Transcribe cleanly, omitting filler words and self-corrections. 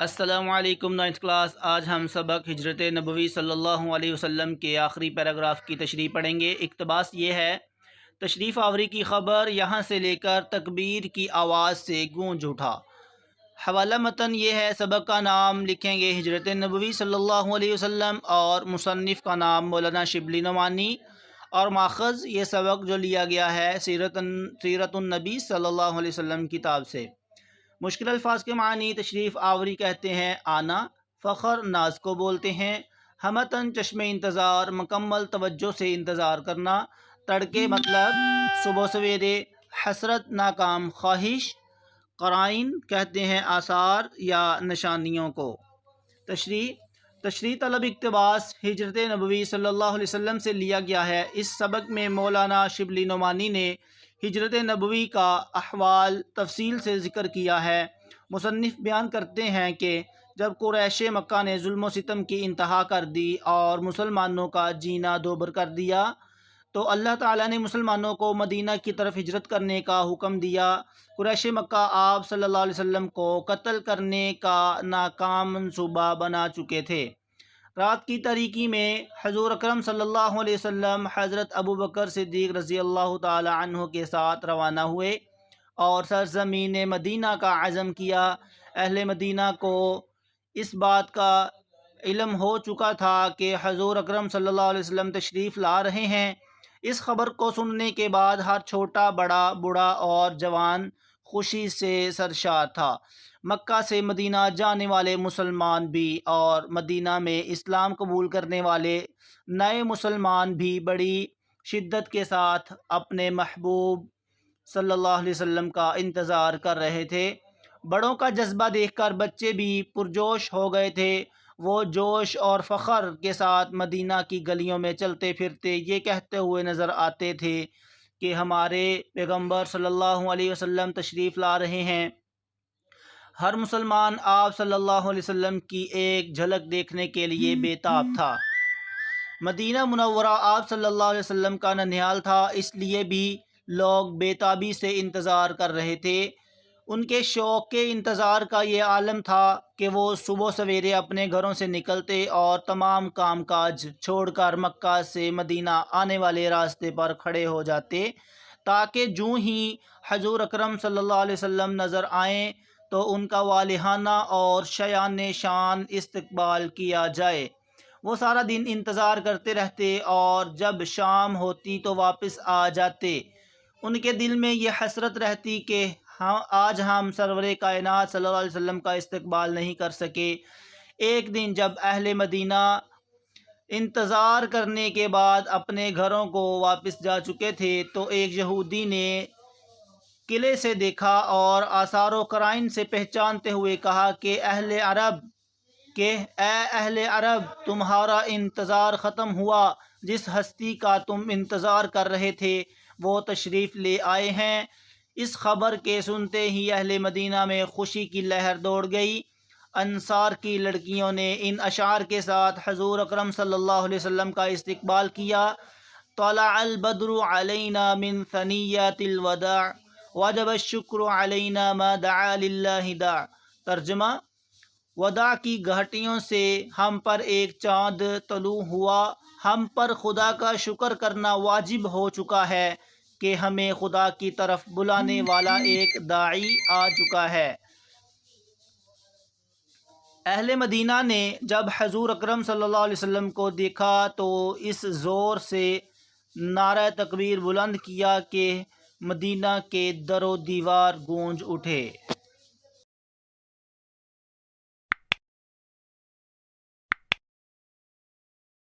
السلام علیکم ninth class. آج ہم سبق ہجرت نبوی صلی اللہ علیہ وسلم کے آخری پیراگراف کی تشریح پڑھیں گے۔ اقتباس یہ ہے: تشریف آوری کی خبر یہاں سے لے کر تکبیر کی آواز سے گونج اٹھا۔ حوالہ متن یہ ہے۔ سبق کا نام لکھیں گے ہجرت نبوی صلی اللہ علیہ وسلم اور مصنف کا نام مولانا شبلی نعمانی، اور ماخذ یہ سبق جو لیا گیا ہے سیرت النبی صلی اللہ علیہ وسلم کتاب سے۔ مشکل الفاظ کے معنی: تشریف آوری کہتے ہیں آنا، فخر ناز کو بولتے ہیں، ہمتن چشم انتظار مکمل توجہ سے انتظار کرنا، تڑکے مطلب صبح سویرے، حسرت ناکام خواہش، قرائن کہتے ہیں آثار یا نشانیوں کو۔ تشریح طلب اقتباس ہجرت نبوی صلی اللہ علیہ وسلم سے لیا گیا ہے۔ اس سبق میں مولانا شبلی نعمانی نے ہجرت نبوی کا احوال تفصیل سے ذکر کیا ہے۔ مصنف بیان کرتے ہیں کہ جب قریش مکہ نے ظلم و ستم کی انتہا کر دی اور مسلمانوں کا جینا دوبر کر دیا تو اللہ تعالیٰ نے مسلمانوں کو مدینہ کی طرف ہجرت کرنے کا حکم دیا۔ قریش مکہ آپ صلی اللہ علیہ وسلم کو قتل کرنے کا ناکام منصوبہ بنا چکے تھے۔ رات کی تاریکی میں حضور اکرم صلی اللہ علیہ وسلم حضرت ابوبکر صدیق رضی اللہ تعالی عنہ کے ساتھ روانہ ہوئے اور سرزمین مدینہ کا عزم کیا۔ اہل مدینہ کو اس بات کا علم ہو چکا تھا کہ حضور اکرم صلی اللہ علیہ وسلم تشریف لا رہے ہیں۔ اس خبر کو سننے کے بعد ہر چھوٹا بڑا بوڑھا اور جوان خوشی سے سرشار تھا۔ مکہ سے مدینہ جانے والے مسلمان بھی اور مدینہ میں اسلام قبول کرنے والے نئے مسلمان بھی بڑی شدت کے ساتھ اپنے محبوب صلی اللہ علیہ وسلم کا انتظار کر رہے تھے۔ بڑوں کا جذبہ دیکھ کر بچے بھی پرجوش ہو گئے تھے۔ وہ جوش اور فخر کے ساتھ مدینہ کی گلیوں میں چلتے پھرتے یہ کہتے ہوئے نظر آتے تھے کہ ہمارے پیغمبر صلی اللہ علیہ وسلم تشریف لا رہے ہیں۔ ہر مسلمان آپ صلی اللہ علیہ وسلم کی ایک جھلک دیکھنے کے لیے بے تاب تھا۔ مدینہ منورہ آپ صلی اللہ علیہ وسلم کا ننھیال تھا، اس لیے بھی لوگ بے تابی سے انتظار کر رہے تھے۔ ان کے شوق کے انتظار کا یہ عالم تھا کہ وہ صبح سویرے اپنے گھروں سے نکلتے اور تمام کام کاج چھوڑ کر مکہ سے مدینہ آنے والے راستے پر کھڑے ہو جاتے تاکہ جوں ہی حضور اکرم صلی اللہ علیہ وسلم نظر آئیں تو ان کا والہانہ اور شایان شان استقبال کیا جائے۔ وہ سارا دن انتظار کرتے رہتے اور جب شام ہوتی تو واپس آ جاتے۔ ان کے دل میں یہ حسرت رہتی کہ آج ہم سرور کائنات صلی اللہ علیہ وسلم کا استقبال نہیں کر سکے۔ ایک دن جب اہل مدینہ انتظار کرنے کے بعد اپنے گھروں کو واپس جا چکے تھے تو ایک یہودی نے قلعے سے دیکھا اور آثار و قرائن سے پہچانتے ہوئے کہا کہ اے اہل عرب، تمہارا انتظار ختم ہوا۔ جس ہستی کا تم انتظار کر رہے تھے وہ تشریف لے آئے ہیں۔ اس خبر کے سنتے ہی اہل مدینہ میں خوشی کی لہر دوڑ گئی۔ انصار کی لڑکیوں نے ان اشعار کے ساتھ حضور اکرم صلی اللہ علیہ وسلم کا استقبال کیا: طلع البدر علینا من ثنیات الوداع وجب الشکر علینا ما دعا للہ داع۔ ترجمہ: وداع کی گھاٹیوں سے ہم پر ایک چاند طلوع ہوا، ہم پر خدا کا شکر کرنا واجب ہو چکا ہے کہ ہمیں خدا کی طرف بلانے والا ایک داعی آ چکا ہے۔ اہل مدینہ نے جب حضور اکرم صلی اللہ علیہ وسلم کو دیکھا تو اس زور سے نعرہ تکبیر بلند کیا کہ مدینہ کے در و دیوار گونج اٹھے۔